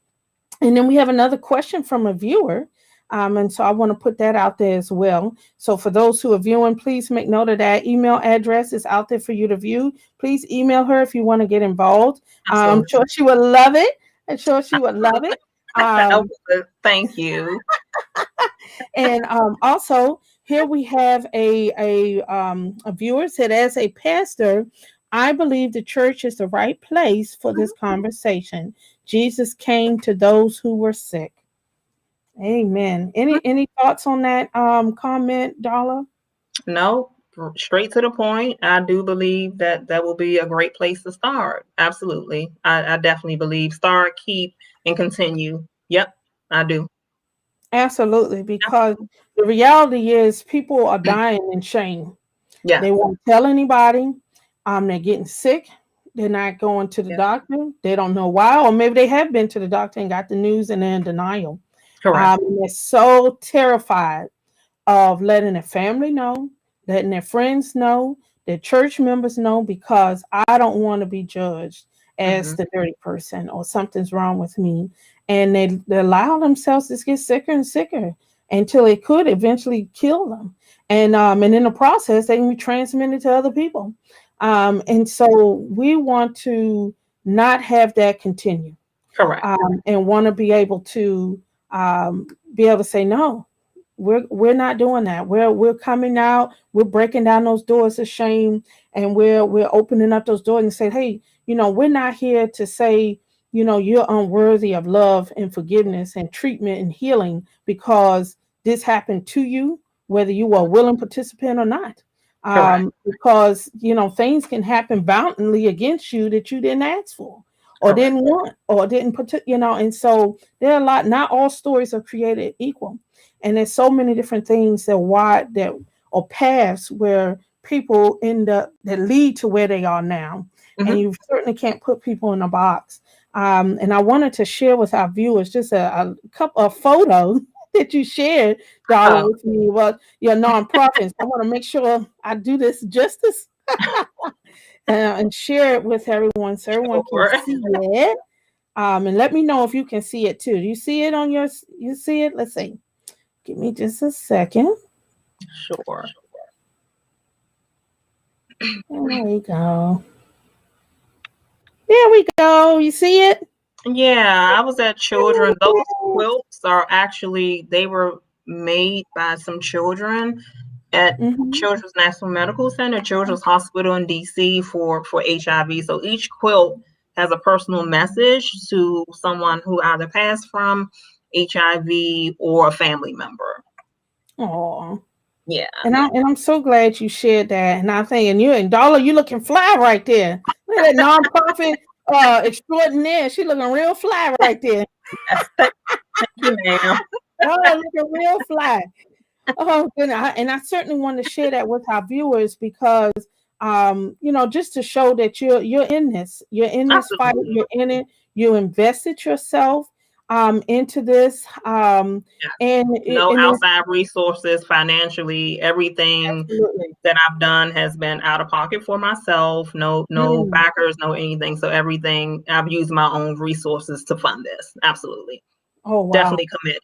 S1: And then we have another question from a viewer. And so I want to put that out there as well. So for those who are viewing, please make note of that. Email address is out there for you to view. Please email her if you want to get involved. I'm sure she would love it. I'm sure she would love it.
S2: Thank you.
S1: And also, here we have a viewer said, as a pastor, I believe the church is the right place for this conversation. Jesus came to those who were sick. Amen. Any thoughts on that comment, Darla?
S2: No, straight to the point. I do believe that will be a great place to start. Absolutely. I definitely believe start, keep, and continue. Yep, I do.
S1: Absolutely, because the reality is people are dying in shame.
S2: Yeah.
S1: They won't tell anybody. They're getting sick. They're not going to the doctor. They don't know why, or maybe they have been to the doctor and got the news and they're in denial.
S2: Correct.
S1: They're so terrified of letting their family know, letting their friends know, their church members know, because I don't want to be judged as the dirty person or something's wrong with me. And they allow themselves to get sicker and sicker until it could eventually kill them. And in the process, they can be transmitted to other people. And so we want to not have that continue.
S2: Correct.
S1: And want to be able to say, no, we're not doing that. We're coming out, we're breaking down those doors of shame, and we're opening up those doors and say, hey, we're not here to say, you're unworthy of love and forgiveness and treatment and healing because this happened to you, whether you were a willing participant or not. Because things can happen violently against you that you didn't ask for or didn't want or didn't put, and so there are a lot. Not all stories are created equal. And there's so many different things that or paths where people end up that lead to where they are now. And you certainly can't put people in a box. And I wanted to share with our viewers just a couple of photos that you shared, Darla, with me about your nonprofits. I want to make sure I do this justice and share it with everyone so everyone can see it. And let me know if you can see it too. Do you see it on you see it? Let's see. Give me just a second.
S2: Sure.
S1: There we go. There we go. You see it?
S2: Yeah, I was at children. Those quilts are actually, they were made by some children at
S1: Mhm.
S2: Children's National Medical Center, Children's Hospital in DC for HIV. So each quilt has a personal message to someone who either passed from HIV or a family member.
S1: Oh,
S2: Yeah.
S1: and I'm so glad you shared that. And I think, and you and Darla, you looking fly right there. Look at that nonprofit extraordinaire. She looking real fly right there.
S2: Yes. Thank you, ma'am.
S1: Oh, looking real fly. Oh, goodness. And I certainly want to share that with our viewers because, just to show that you're in this, you're in this fight,
S2: Absolutely.
S1: you're in it, you invested yourself into this,
S2: Yes. No
S1: and it's
S2: outside resources financially. Everything
S1: absolutely.
S2: that I've done has been out of pocket for myself. No
S1: Mm.
S2: backers, no anything. So everything, I've used my own resources to fund this. Absolutely.
S1: Oh, wow.
S2: Definitely committed.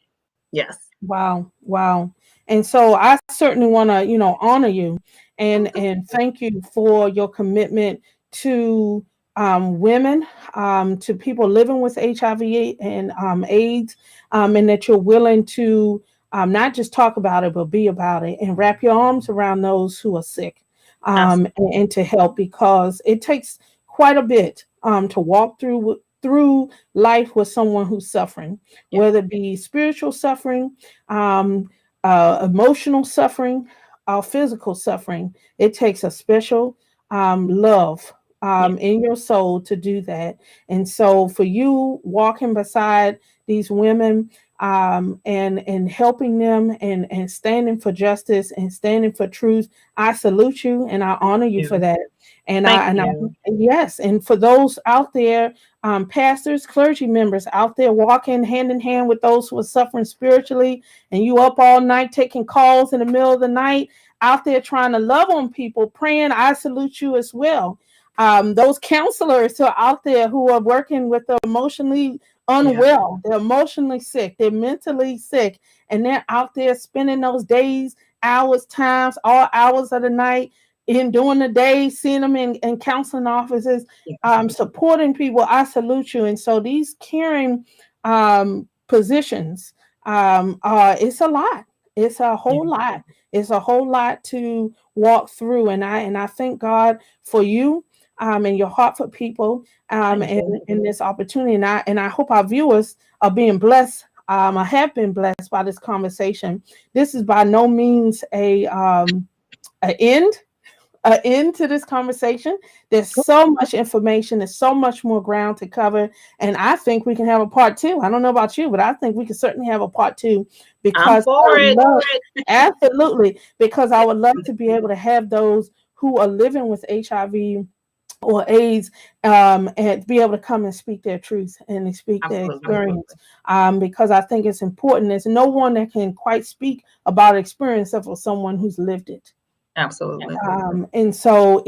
S2: Yes.
S1: Wow, wow. And so I certainly want to, honor you and thank you for your commitment to women, to people living with HIV and AIDS, and that you're willing to not just talk about it, but be about it and wrap your arms around those who are sick,
S2: Absolutely.
S1: and to help because it takes quite a bit to walk through life with someone who's suffering,
S2: Yeah.
S1: whether it be spiritual suffering, um, emotional suffering, or physical suffering. It takes a special love
S2: Yeah.
S1: in your soul to do that. And so, for you walking beside these women and helping them and standing for justice and standing for truth, I salute you and I honor you for
S2: You.
S1: that. And
S2: Thank
S1: I
S2: you.
S1: yes, and for those out there, pastors, clergy members out there walking hand in hand with those who are suffering spiritually, and you up all night taking calls in the middle of the night, out there trying to love on people, praying, I salute you as well. Those counselors who are out there who are working with the emotionally
S2: Yeah.
S1: unwell, they're emotionally sick, they're mentally sick, and they're out there spending those days, hours, times, all hours of the night in during the day, seeing them in counseling offices,
S2: Yeah.
S1: supporting people. I salute you. And so these caring positions, it's a lot. It's a
S2: Yeah.
S1: whole lot. It's a whole lot to walk through. And I thank God for you and your heart for people
S2: Thank you.
S1: and this opportunity. And I hope our viewers are being blessed. I have been blessed by this conversation. This is by no means an end to this conversation. There's so much information, there's so much more ground to cover. And I think we can have a part two. I don't know about you, but I think we can certainly have a part two
S2: I'm
S1: because I
S2: for
S1: would
S2: it.
S1: love, absolutely, because I would love to be able to have those who are living with HIV or AIDS and be able to come and speak their truth and speak their
S2: Absolutely.
S1: experience because I think it's important. There's no one that can quite speak about experience except for someone who's lived it.
S2: Absolutely.
S1: And so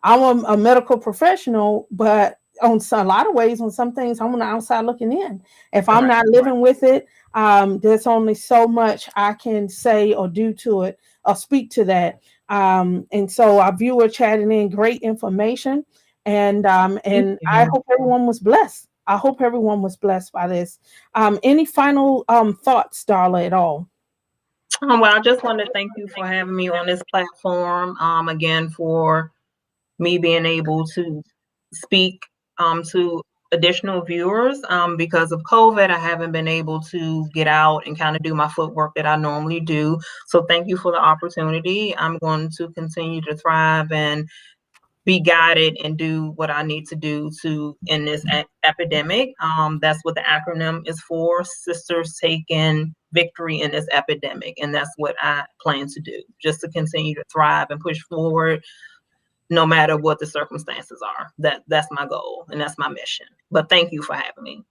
S1: I'm a medical professional, but a lot of ways, on some things, I'm on the outside looking in. If I'm
S2: Correct.
S1: not living with it, there's only so much I can say or do to it or speak to that. And so our viewer chatting in great information,
S2: Thank
S1: and I
S2: you.
S1: hope everyone was blessed. I hope everyone was blessed by this. Any final thoughts, Darla, at all?
S2: Well, I just want to thank you for having me on this platform. Again, for me being able to speak to additional viewers. Because of COVID, I haven't been able to get out and kind of do my footwork that I normally do. So thank you for the opportunity. I'm going to continue to thrive and be guided and do what I need to do to end this epidemic. That's what the acronym is for: Sisters Taking Victory in this epidemic. And that's what I plan to do, just to continue to thrive and push forward no matter what the circumstances are. That's my goal and that's my mission. But thank you for having me.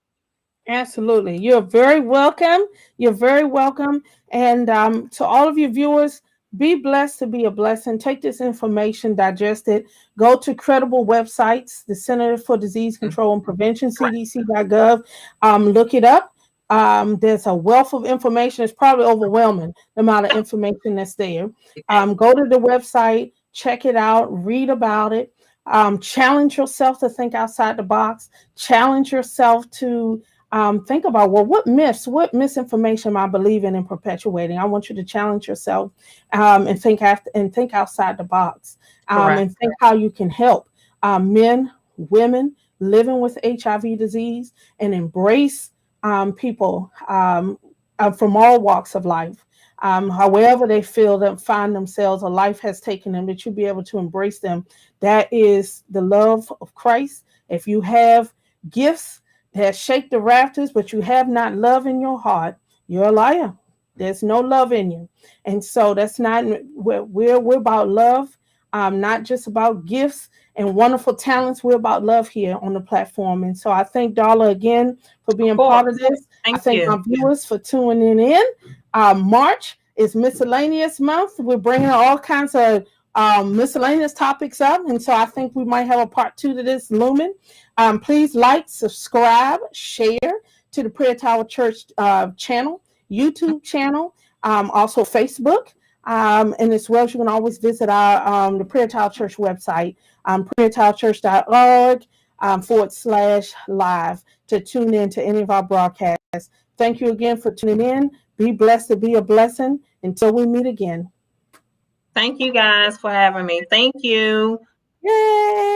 S1: Absolutely. You're very welcome. You're very welcome. And to all of your viewers, be blessed to be a blessing. Take this information, digest it. Go to credible websites, the Center for Disease Control and Prevention,
S2: Correct.
S1: cdc.gov. Look it up. There's a wealth of information. It's probably overwhelming the amount of information that's there.
S2: Okay.
S1: Go to the website, check it out, read about it. Challenge yourself to think outside the box. Challenge yourself to think about, well, what myths, what misinformation am I believing and perpetuating? I want you to challenge yourself and think outside the box
S2: Correct.
S1: and think how you can help men, women living with HIV disease and embrace people from all walks of life. However they feel that find themselves or life has taken them, that you be able to embrace them. That is the love of Christ. If you have gifts that shake the rafters, but you have not love in your heart, you're a liar. There's no love in you. And so that's not, we're about love, not just about gifts and wonderful talents. We're about love here on the platform. And so I thank Darla again for being part of this. I
S2: Thank
S1: thank
S2: you.
S1: my viewers for tuning in. March is miscellaneous month. We're bringing all kinds of miscellaneous topics up. And so I think we might have a part 2 to this looming. Please like, subscribe, share to the Prayer Tower Church channel, YouTube channel, also Facebook. And as well as you can always visit our the Prayer Tower Church website, prayertowerchurch.org /live to tune in to any of our broadcasts. Thank you again for tuning in. Be blessed to be a blessing until we meet again.
S2: Thank you guys for having me. Thank you.
S1: Yay!